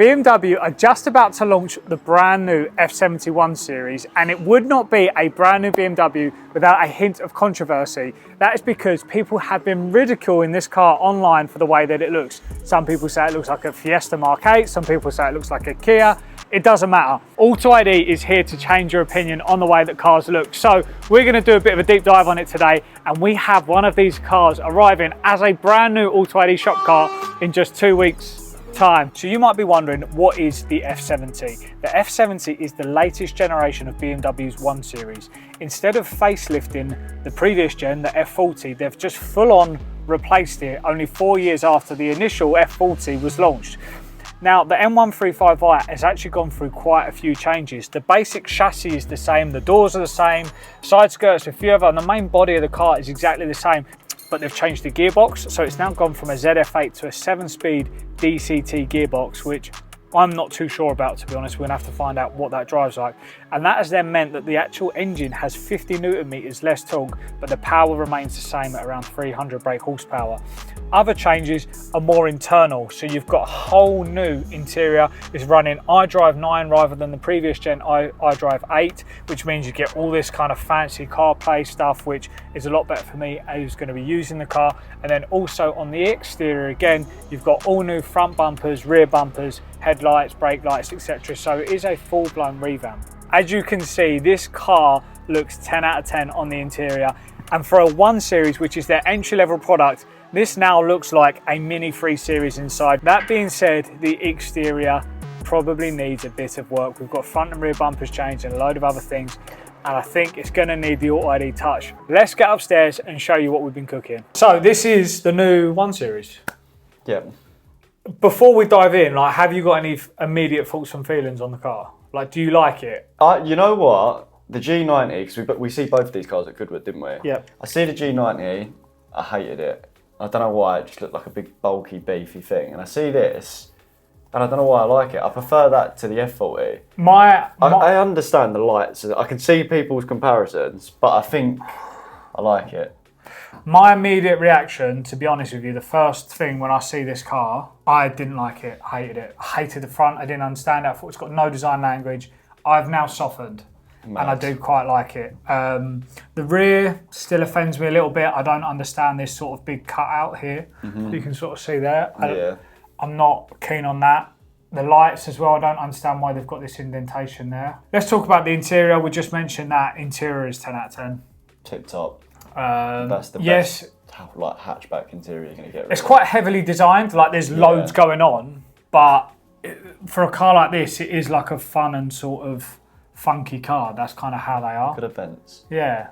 BMW are just about to launch the brand new F71 series, and it would not be a brand new BMW without a hint of controversy. That is because people have been ridiculing this car online for the way that it looks. Some people say it looks like a Fiesta Mark 8, some people say it looks like a Kia. It doesn't matter. AUTOID is here to change your opinion on the way that cars look. So we're going to do a bit of a deep dive on it today, and we have one of these cars arriving as a brand new AUTOID shop car in just 2 weeks' time. So you might be wondering, what is the F70? The F70 is the latest generation of BMW's 1 Series. Instead of facelifting the previous gen, the F40, they've just full on replaced it only 4 years after the initial F40 was launched. Now, the M135i has actually gone through quite a few changes. The basic chassis is the same, the doors are the same, side skirts, a few other, and the main body of the car is exactly the same. But they've changed the gearbox, so it's now gone from a ZF8 to a 7-speed DCT gearbox, which I'm not too sure about, to be honest. We're gonna have to find out what that drives like. And that has then meant that the actual engine has 50 Newton meters less torque, but the power remains the same at around 300 brake horsepower. Other changes are more internal, so you've got a whole new interior. It's running iDrive 9 rather than the previous gen iDrive 8, which means you get all this kind of fancy CarPlay stuff, which is a lot better for me who's going to be using the car. And then also on the exterior, again, you've got all new front bumpers, rear bumpers, headlights, brake lights, etc. So it is a full-blown revamp. As you can see, this car looks 10 out of 10 on the interior, and for a 1 Series, which is their entry-level product, this now looks like a mini 3 Series inside. That being said, the exterior probably needs a bit of work. We've got front and rear bumpers changed and a load of other things, and I think it's going to need the AUTOID touch. Let's get upstairs and show you what we've been cooking. So this is the new 1 Series. Yep. Before we dive in, like, have you got any immediate thoughts and feelings on the car? Like, do you like it? You know what? The G90, because we see both of these cars at Goodwood, didn't we? Yeah. I see the G90, I hated it. I don't know why, it just looked like a big, bulky, beefy thing. And I see this, and I don't know why I like it. I prefer that to the F40. I understand the lights. I can see people's comparisons, but I think I like it. My immediate reaction, to be honest with you, the first thing when I see this car, I didn't like it, hated it. I hated the front, I didn't understand it, I thought it's got no design language. I've now softened. Mad. And I do quite like it. The rear still offends me a little bit. I don't understand this sort of big cutout here. You can sort of see there. I'm not keen on that. The lights as well, I don't understand why they've got this indentation there. Let's talk about the interior. We just mentioned that interior is 10 out of 10. Tip top. That's the best like hatchback interior you're going to get. It's quite heavily designed, like there's loads going on, but for a car like this, it is like a fun and sort of funky car. That's kind of how they are. Good events. Yeah.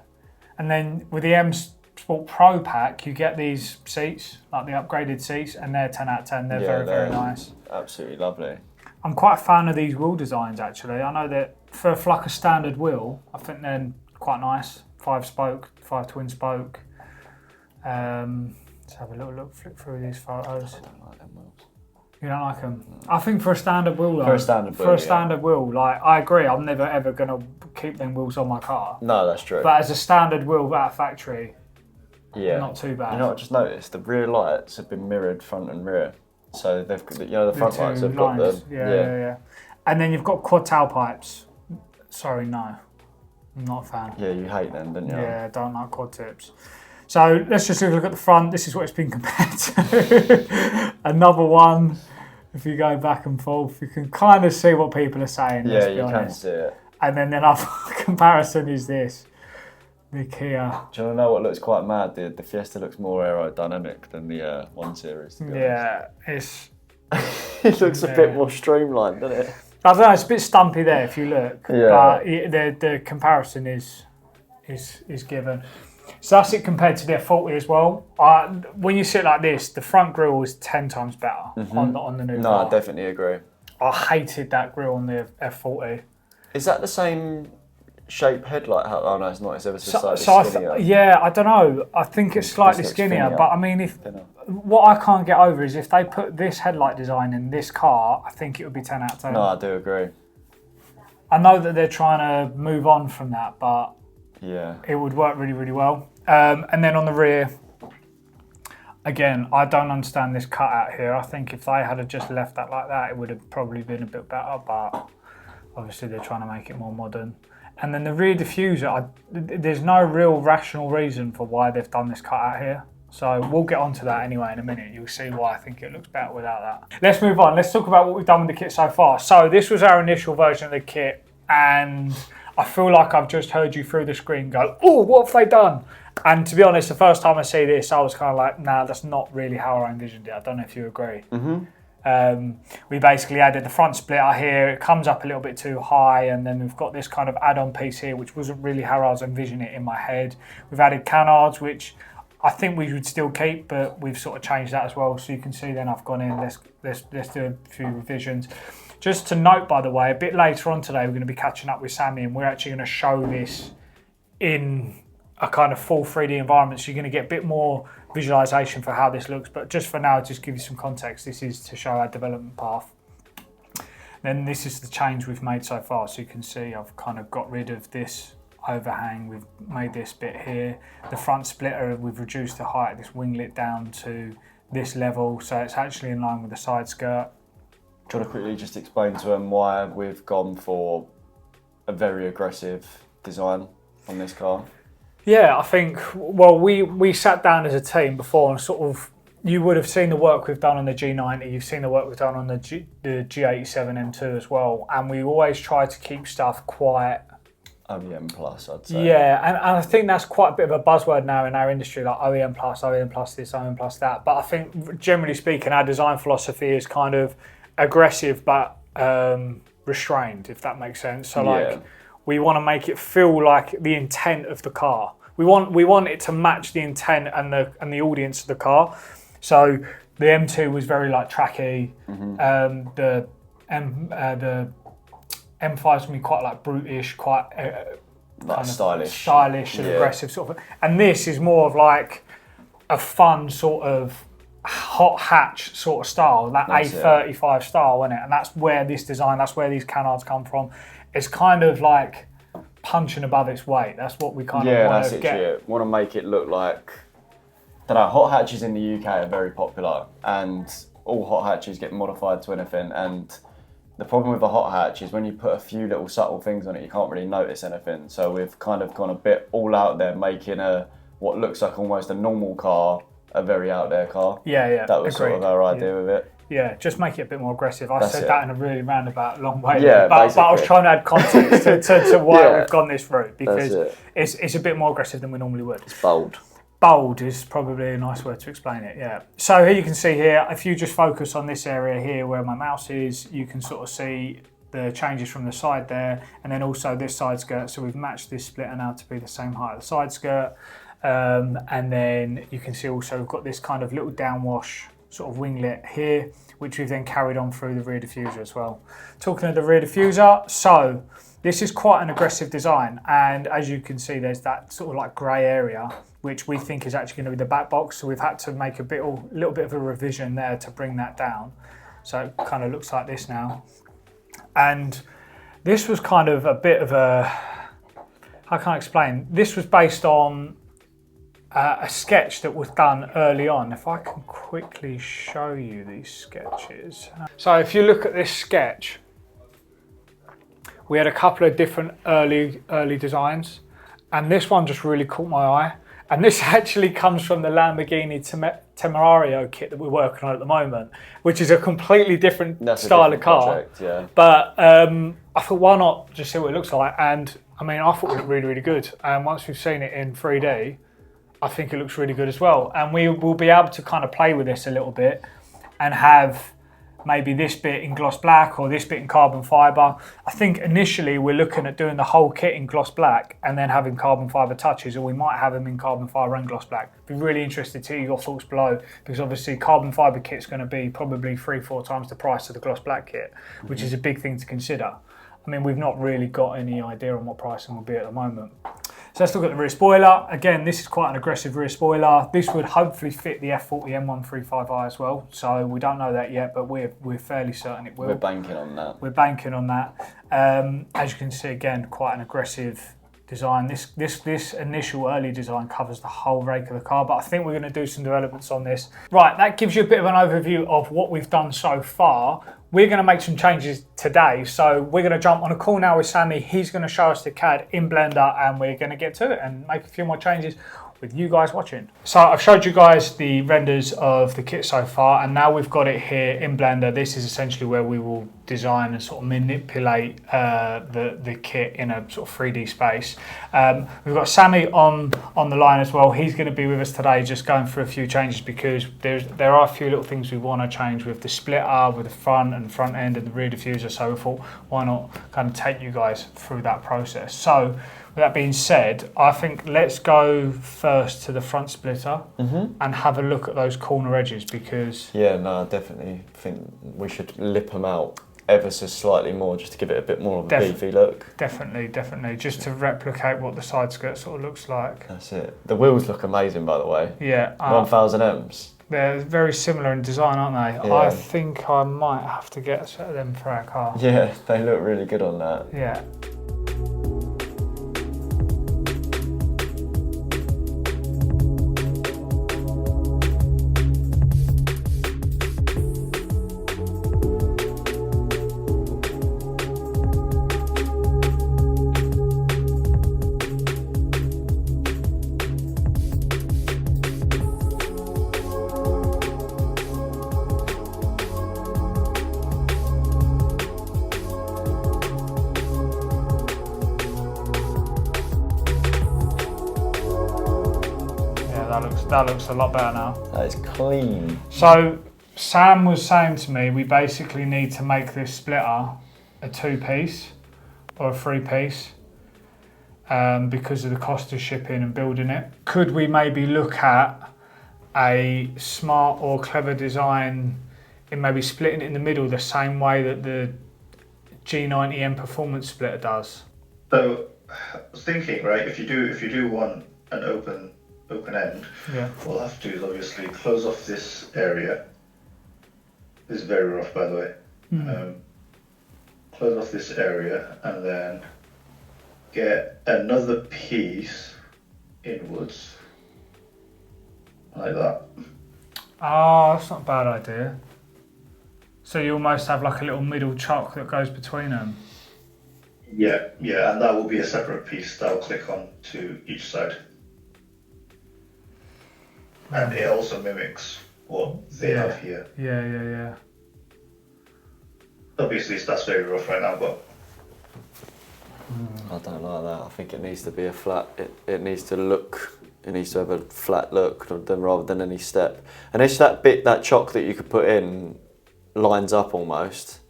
And then with the M Sport Pro pack, you get these seats, like the upgraded seats, and they're 10 out of 10. They're very nice. Absolutely lovely. I'm quite a fan of these wheel designs, actually. I know that for like a standard wheel, I think they're quite nice. 5-spoke, 5 twin spoke. Let's have a little look, flick through these photos. I don't like them wheels. You don't like them? No. I think for a standard wheel, though. For a standard wheel, like, I agree. I'm never ever going to keep them wheels on my car. No, that's true. But as a standard wheel at a factory, not too bad. You know what I just noticed? The rear lights have been mirrored front and rear. So they've, the front lights have got them. Yeah. And then you've got quad tailpipes. Sorry, no. I'm not a fan. Yeah, you hate them, don't you? Yeah, I don't like quad tips. So let's just look at the front. This is what it's been compared to. Another one, if you go back and forth, you can kind of see what people are saying. Yeah, you can see it. And then another comparison is this, the Kia. Do you want to know what looks quite mad? The Fiesta looks more aerodynamic than the 1 Series, to be honest. It's... it looks a bit more streamlined, doesn't it? I don't know, it's a bit stumpy there if you look. Yeah. But the comparison is given. So that's it compared to the F40 as well. When you sit like this, the front grille is 10 times better on the new car. No, I definitely agree. I hated that grille on the F40. Is that the same shape headlight? Oh no, it's not. It's ever so slightly skinnier. I don't know. I think it's slightly skinnier. But I mean, what I can't get over is if they put this headlight design in this car, I think it would be 10 out of 10. No, I do agree. I know that they're trying to move on from that, but it would work really, really well. And then on the rear, Again, I don't understand this cutout here. I think if they had just left that like that, it would have probably been a bit better, but obviously they're trying to make it more modern. And then the rear diffuser, there's no real rational reason for why they've done this cutout here. So we'll get onto that anyway in a minute. You'll see why I think it looks better without that. Let's move on. Let's talk about what we've done with the kit so far. So this was our initial version of the kit, and I feel like I've just heard you through the screen go, oh, what have they done? And to be honest, the first time I see this, I was kind of like, nah, that's not really how I envisioned it. I don't know if you agree. We basically added the front splitter here. It comes up a little bit too high, and then we've got this kind of add-on piece here, which wasn't really how I was envisioning it in my head. We've added canards, which I think we would still keep, but we've sort of changed that as well. So you can see then I've gone in, let's do a few revisions. Just to note, by the way, a bit later on today, we're going to be catching up with Sammy, and we're actually going to show this in a kind of full 3D environment. So you're going to get a bit more visualization for how this looks. But just for now, just give you some context, this is to show our development path. Then this is the change we've made so far. So you can see I've kind of got rid of this overhang. We've made this bit here. The front splitter, we've reduced the height of this winglet down to this level. So it's actually in line with the side skirt. Do you want to quickly just explain to them why we've gone for a very aggressive design on this car? Yeah, I think, well, we sat down as a team before and sort of, you would have seen the work we've done on the G90, you've seen the work we've done on the G87 M2 as well, and we always try to keep stuff quite... OEM plus, I'd say. Yeah, and I think that's quite a bit of a buzzword now in our industry, like OEM plus this, OEM plus that. But I think, generally speaking, our design philosophy is kind of aggressive but restrained, if that makes sense. So, like, we want to make it feel like the intent of the car. We want it to match the intent and the audience of the car. So the M2 was very like tracky. The M5's gonna be quite like brutish, quite like stylish and aggressive sort of. And this is more of like a fun sort of hot hatch sort of style, that A35 style, isn't it? And that's where this design, that's where these canards come from. It's kind of like punching above its weight. That's what we kind of want to get. Yeah, want to make it look like, I don't know, hot hatches in the UK are very popular, and all hot hatches get modified to anything. And the problem with a hot hatch is when you put a few little subtle things on it, you can't really notice anything. So we've kind of gone a bit all out there, making what looks like almost a normal car a very out there car. Yeah. That was sort of our idea with it. Yeah, just make it a bit more aggressive. I said that in a really roundabout, long way. Yeah, but I was trying to add context to why we've gone this route, because it's a bit more aggressive than we normally would. It's bold. Bold is probably a nice word to explain it, yeah. So here you can see here, if you just focus on this area here where my mouse is, you can sort of see the changes from the side there, and then also this side skirt. So we've matched this splitter now to be the same height as the side skirt. And then you can see also we've got this kind of little downwash sort of winglet here, which we've then carried on through the rear diffuser as well. Talking of the rear diffuser, so this is quite an aggressive design, and as you can see there's that sort of like grey area which we think is actually going to be the back box, so we've had to make a little bit of a revision there to bring that down, so it kind of looks like this now. And this was kind of a bit of a, how can I explain, this was based on a sketch that was done early on. If I can quickly show you these sketches. So if you look at this sketch, we had a couple of different early designs, and this one just really caught my eye. And this actually comes from the Lamborghini Temerario kit that we're working on at the moment, which is a completely different style of car. Project, yeah. But I thought, why not just see what it looks like? And I mean, I thought it looked really, really good. And once we've seen it in 3D, I think it looks really good as well. And we will be able to kind of play with this a little bit and have maybe this bit in gloss black or this bit in carbon fibre. I think initially we're looking at doing the whole kit in gloss black and then having carbon fibre touches, or we might have them in carbon fibre and gloss black. Be really interested to hear your thoughts below, because obviously carbon fibre kit's going to be probably 3-4 times the price of the gloss black kit, which is a big thing to consider. I mean, we've not really got any idea on what pricing will be at the moment. So let's look at the rear spoiler. Again, this is quite an aggressive rear spoiler. This would hopefully fit the F40 M135i as well. So we don't know that yet, but we're fairly certain it will. We're banking on that. We're banking on that. As you can see, again, quite an aggressive design. This initial early design covers the whole rake of the car, but I think we're going to do some developments on this. Right, that gives you a bit of an overview of what we've done so far. We're going to make some changes today, so we're going to jump on a call now with Sammy. He's going to show us the CAD in Blender, and we're going to get to it and make a few more changes with you guys watching. So I've showed you guys the renders of the kit so far, and now we've got it here in Blender. This is essentially where we will design and sort of manipulate the kit in a sort of 3D space. We've got Sammy on the line as well. He's going to be with us today, just going through a few changes, because there are a few little things we want to change with the splitter, with the front and front end and the rear diffuser. So we thought, why not kind of take you guys through that process. So with that being said, I think let's go first to the front splitter and have a look at those corner edges, because... Yeah, no, I definitely think we should lip them out ever so slightly more, just to give it a bit more of a beefy look. Definitely, just to replicate what the side skirt sort of looks like. That's it. The wheels look amazing, by the way. Yeah. 1000Ms. They're very similar in design, aren't they? Yeah. I think I might have to get a set of them for our car. Yeah, they look really good on that. Yeah. That looks a lot better now. That is clean. So Sam was saying to me, we basically need to make this splitter a 2-piece or a 3-piece because of the cost of shipping and building it. Could we maybe look at a smart or clever design in maybe splitting it in the middle the same way that the G90M performance splitter does? So I was thinking, right, if you do want an open end, what we'll have to do is obviously close off this area. This is very rough, by the way. Close off this area and then get another piece inwards, like that. Oh, that's not a bad idea. So you almost have like a little middle chock that goes between them. Yeah, and that will be a separate piece that will click on to each side. And it also mimics what they have here. Yeah. Obviously, that's very rough right now, but... I don't like that. I think it needs to be a flat, it needs to look, it needs to have a flat look rather than any step. And if that chock that you could put in lines up almost,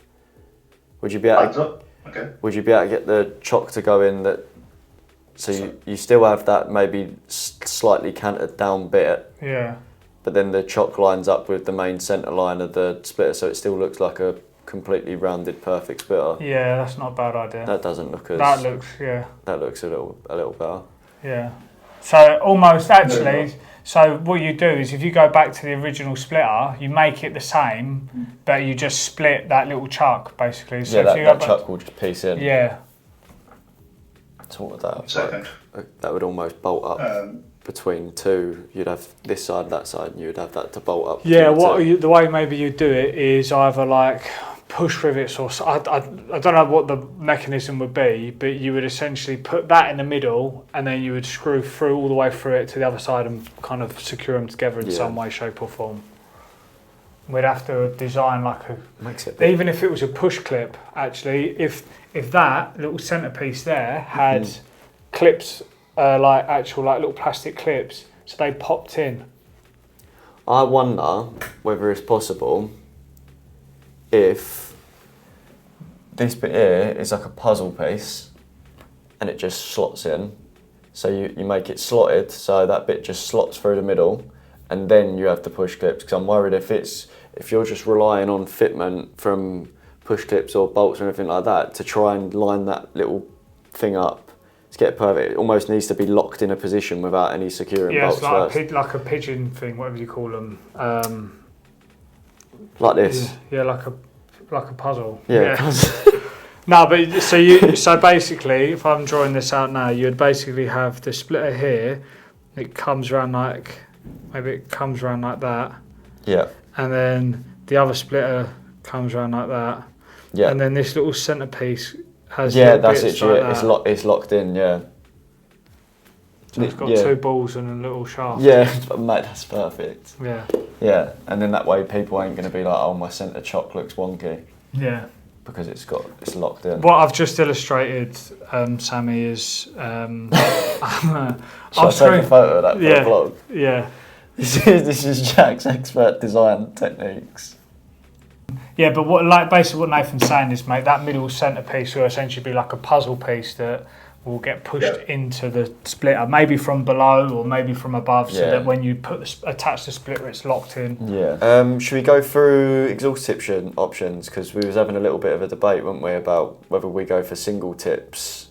would you be able to, okay. Would you be able to get the chock to go in that, so you still have that maybe slightly canted down bit, but then the chock lines up with the main centre line of the splitter, so it still looks like a completely rounded, perfect splitter. Yeah, that's not a bad idea. That doesn't look as... That looks a little better. Yeah. So almost actually, so what you do is if you go back to the original splitter, you make it the same, but you just split that little chuck basically. So that chuck will just piece in. Yeah. So what would Second. That would almost bolt up between two. You'd have this side, that side, and you'd have that to bolt up. Yeah, the way maybe you do it is either like push rivets or I don't know what the mechanism would be, but you would essentially put that in the middle and then you would screw through all the way through it to the other side and kind of secure them together in some way, shape or form. We'd have to design like even if it was a push clip, actually, if that little centerpiece there had clips, like actual like little plastic clips, so they popped in. I wonder whether it's possible if this bit here is like a puzzle piece and it just slots in. So you make it slotted, so that bit just slots through the middle, and then you have the push clips, because I'm worried if you're just relying on fitment from push clips or bolts or anything like that to try and line that little thing up to get it perfect, it almost needs to be locked in a position without any securing bolts. Yeah, it's like a pigeon thing, whatever you call them. Like this. Yeah, like a puzzle. Yeah. No, but so basically, if I'm drawing this out now, you'd basically have the splitter here. It comes around like, maybe it comes around like that. Yeah. And then the other splitter comes around like that. Yeah. And then this little centerpiece has that's bits it. like that. It's locked in. Yeah. So it's got 2 balls and a little shaft. Yeah, mate, that's perfect. Yeah. Yeah, and then that way people ain't going to be like, oh, my centre chock looks wonky. Yeah. Because it's locked in. What I've just illustrated, Sammy, is Shall I take a photo of that for the vlog? Yeah. This is Jack's expert design techniques. Yeah, but basically what Nathan's saying is, mate, that middle centerpiece will essentially be like a puzzle piece that will get pushed into the splitter, maybe from below or maybe from above, so that when you attach the splitter, it's locked in. Yeah. Should we go through exhaust tip options? Because we was having a little bit of a debate, weren't we, about whether we go for single tips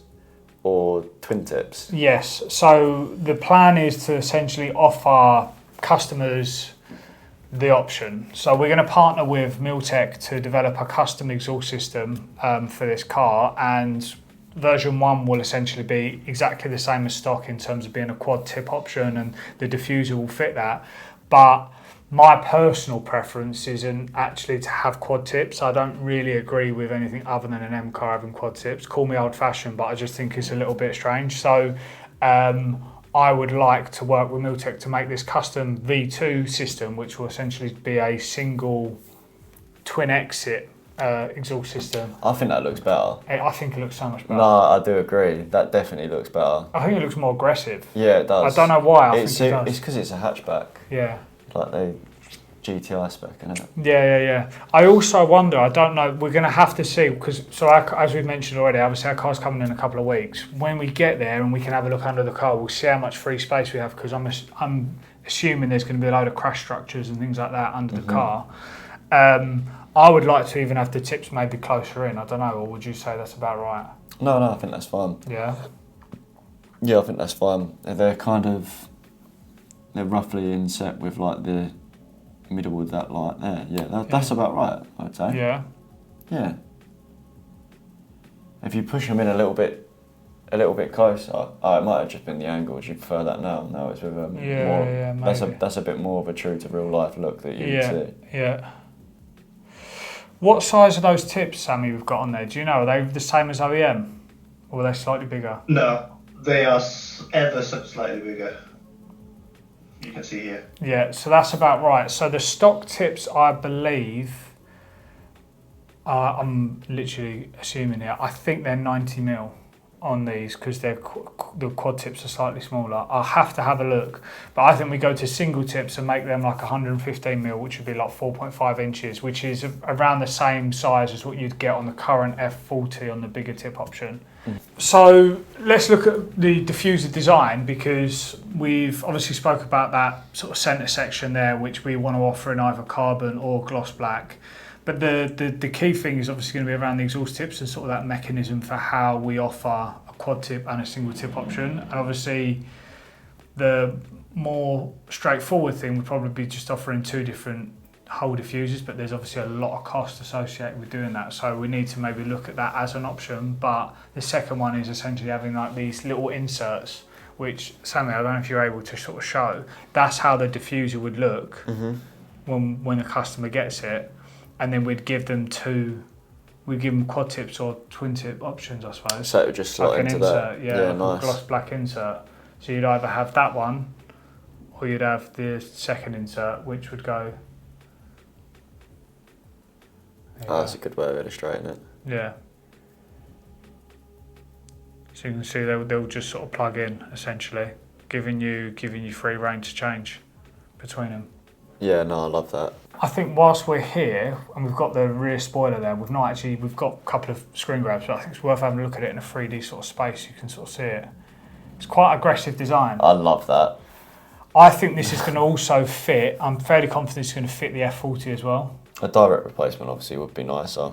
or twin tips? Yes. So the plan is to essentially offer customers the option. So we're going to partner with Miltech to develop a custom exhaust system for this car, and version 1 will essentially be exactly the same as stock in terms of being a quad tip option, and the diffuser will fit that. But my personal preference isn't actually to have quad tips. I don't really agree with anything other than an M car having quad tips. Call me old fashioned, but I just think it's a little bit strange. So I would like to work with Miltech to make this custom V2 system, which will essentially be a single twin exit exhaust system. I think that looks better. I think it looks so much better. No, I do agree. That definitely looks better. I think it looks more aggressive. Yeah, it does. I don't know why. I think it does. It's because it's a hatchback. Yeah. Like the GTI spec, isn't it? Yeah. I also wonder, I don't know, we're going to have to see, because as we've mentioned already, obviously our car's coming in a couple of weeks. When we get there and we can have a look under the car, we'll see how much free space we have, because I'm assuming there's going to be a load of crash structures and things like that under the car. I would like to even have the tips maybe closer in, I don't know, or would you say that's about right? No, I think that's fine. Yeah? Yeah, I think that's fine. They're roughly inset with like the middle of that light there. Yeah, that's about right, I'd say. Yeah? Yeah. If you push them in a little bit closer, it might have just been the angle. Would you prefer that now? No, it's with a more. That's a bit more of a true to real life look that you would see. Yeah. What size are those tips, Sammy, we've got on there? Do you know? Are they the same as OEM? Or are they slightly bigger? No, they are ever so slightly bigger. You can see here. Yeah, so that's about right. So the stock tips, I believe, I'm literally assuming here, I think they're 90mm on these, because the quad tips are slightly smaller. I'll have to have a look, but I think we go to single tips and make them like 115mm, which would be like 4.5 inches, which is around the same size as what you'd get on the current F40 on the bigger tip option. So let's look at the diffuser design, because we've obviously spoke about that sort of centre section there, which we want to offer in either carbon or gloss black. But the key thing is obviously going to be around the exhaust tips and sort of that mechanism for how we offer a quad tip and a single tip option. And obviously the more straightforward thing would probably be just offering 2 different whole diffusers, but there's obviously a lot of cost associated with doing that, so we need to maybe look at that as an option. But the second one is essentially having like these little inserts, which, Sammy, I don't know if you're able to sort of show. That's how the diffuser would look when a customer gets it, and then we'd give them quad tips or twin tip options, I suppose. So it would just slot like into an insert, that. Yeah, nice. A gloss black insert. So you'd either have that one, or you'd have the second insert, which would go. That's a good way of illustrating it. Yeah. So you can see they'll just sort of plug in, essentially, giving you free rein to change between them. Yeah, no, I love that. I think whilst we're here and we've got the rear spoiler there, we've got a couple of screen grabs, but I think it's worth having a look at it in a 3D sort of space. You can sort of see it. It's quite aggressive design. I love that. I think this is going to also fit. I'm fairly confident it's going to fit the F40 as well. A direct replacement obviously would be nicer,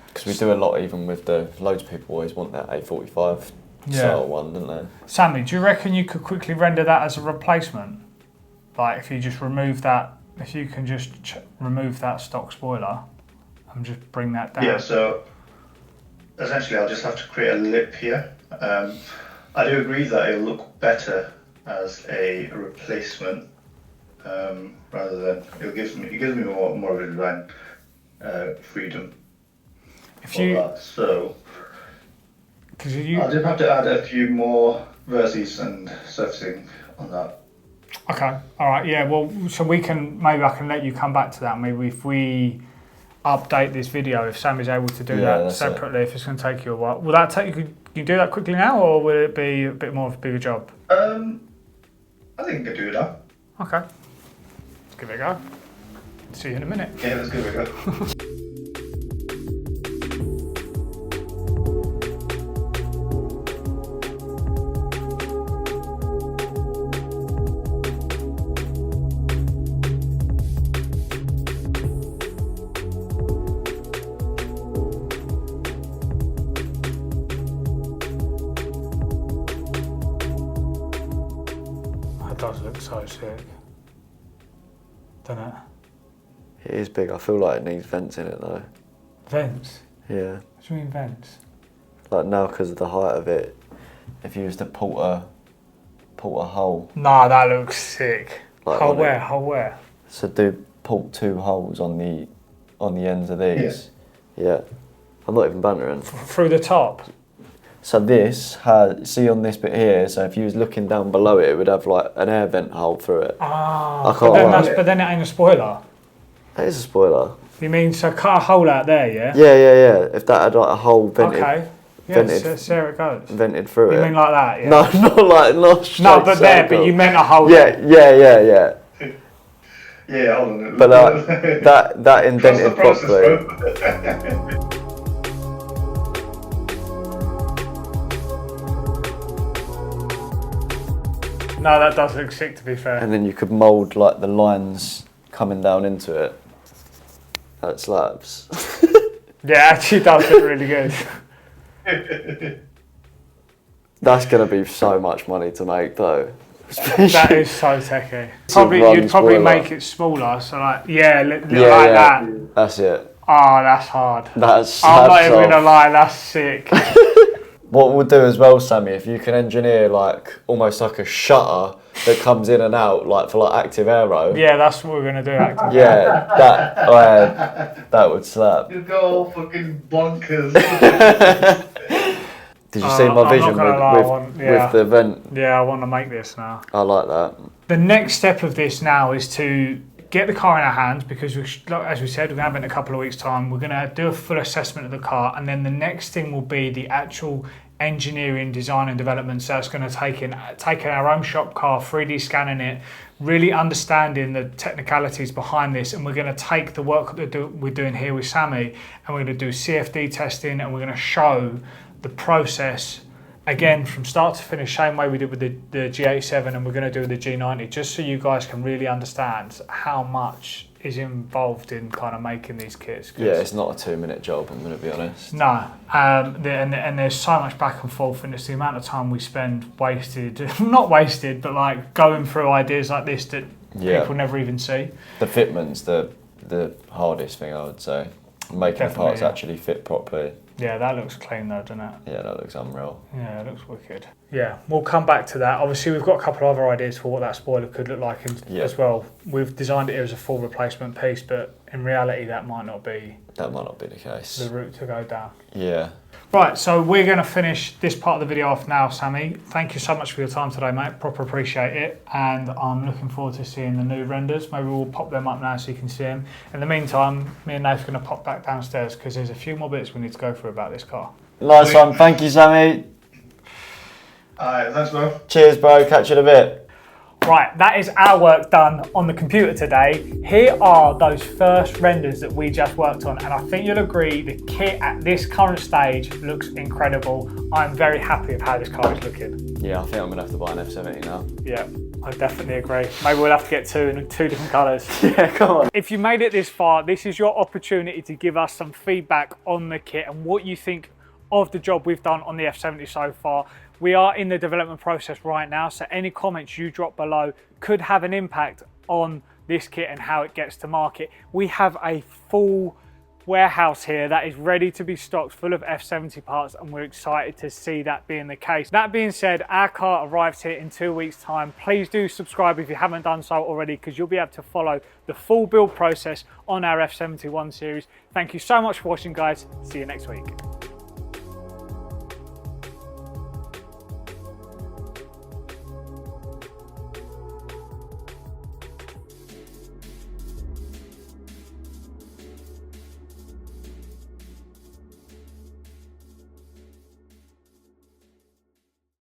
because we do a lot even with loads of people always want that A45 style one, don't they? Sammy, do you reckon you could quickly render that as a replacement? Like if you just remove that, if you can just remove that stock spoiler and just bring that down. Yeah, so essentially I'll just have to create a lip here. I do agree that it'll look better as a replacement, rather than it gives me more of a design freedom. If you, so I'll just have to add a few more vertices and surfacing on that. Okay, all right, yeah. Well, so maybe I can let you come back to that. Maybe if we update this video, if Sammy's able to do that separately, if it's going to take you a while, will that take you? Can you do that quickly now, or will it be a bit more of a bigger job? I think I can do it now. Okay, let's give it a go. See you in a minute. Yeah, let's give it a go. That does look so sick, doesn't it? It is big. I feel like it needs vents in it though. Vents? Yeah. What do you mean vents? Like now, because of the height of it, if you was to port a hole. Nah, that looks sick. Like hole where? Hole where? So port 2 holes on the ends of these. Yeah. I'm not even bantering. Through the top? So this has, see on this bit here, so if you was looking down below it, it would have like an air vent hole through it. Ah, but then it ain't a spoiler. That is a spoiler. You mean, so cut a hole out there, yeah? Yeah. If that had like a hole vented. Okay. Yeah, see how it goes. Vented through it. You mean like that, yeah? No, not straight no, but circle. there, but you meant a hole Yeah. Yeah, hold on. But that indented properly. No, that does look sick, to be fair. And then you could mould like the lines coming down into it. That slabs. Yeah, it actually does look really good. That's gonna be so much money to make though. That is so techy. You'd probably make it smaller, so like, like that. That's it. Oh, that's hard. That's I'm not even gonna lie, that's sick. What we'll do as well, Sammy, if you can engineer like almost like a shutter that comes in and out, like for like active aero. Yeah, that's what we're gonna do. Active That would slap. You go all fucking bonkers. Did you see my vision with the vent? Yeah, I want to make this now. I like that. The next step of this now is to get the car in our hands, because as we said, we're going to have it in a couple of weeks' time. We're going to do a full assessment of the car, and then the next thing will be the actual engineering, design and development. So it's going to taking our own shop car, 3D scanning it, really understanding the technicalities behind this, and we're going to take the work that we're doing here with Sammy, and we're going to do CFD testing, and we're going to show the process again from start to finish, same way we did with the G87, and we're going to do with the G90, just so you guys can really understand how much is involved in kind of making these kits. Yeah, it's not a 2-minute job, I'm going to be honest. No, and there's so much back and forth, and it's the amount of time we spend not wasted, but like going through ideas like this that people never even see. The fitment's the hardest thing, I would say. Making the parts actually fit properly. Yeah, that looks clean though, doesn't it? Yeah, that looks unreal. Yeah, it looks wicked. Yeah, we'll come back to that. Obviously, we've got a couple of other ideas for what that spoiler could look like as well. We've designed it as a full replacement piece, but in reality, that might not be the case. The route to go down. Yeah. Right, so we're going to finish this part of the video off now, Sammy. Thank you so much for your time today, mate. Proper appreciate it. And I'm looking forward to seeing the new renders. Maybe we'll pop them up now so you can see them. In the meantime, me and Nath are going to pop back downstairs because there's a few more bits we need to go through about this car. Nice one. Thank you, Sammy. Alright, thanks, bro. Cheers, bro. Catch you in a bit. Right, that is our work done on the computer today. Here are those first renders that we just worked on, and I think you'll agree the kit at this current stage looks incredible. I'm very happy with how this car is looking. Yeah, I think I'm gonna have to buy an F70 now. Yeah, I definitely agree. Maybe we'll have to get two in two different colours. Yeah, come on. If you made it this far, this is your opportunity to give us some feedback on the kit and what you think of the job we've done on the F70 so far. We are in the development process right now, so any comments you drop below could have an impact on this kit and how it gets to market. We have a full warehouse here that is ready to be stocked full of F70 parts, and we're excited to see that being the case. That being said, our car arrives here in 2 weeks time. Please do subscribe if you haven't done so already, because you'll be able to follow the full build process on our F71 series. Thank you so much for watching, guys. See you next week.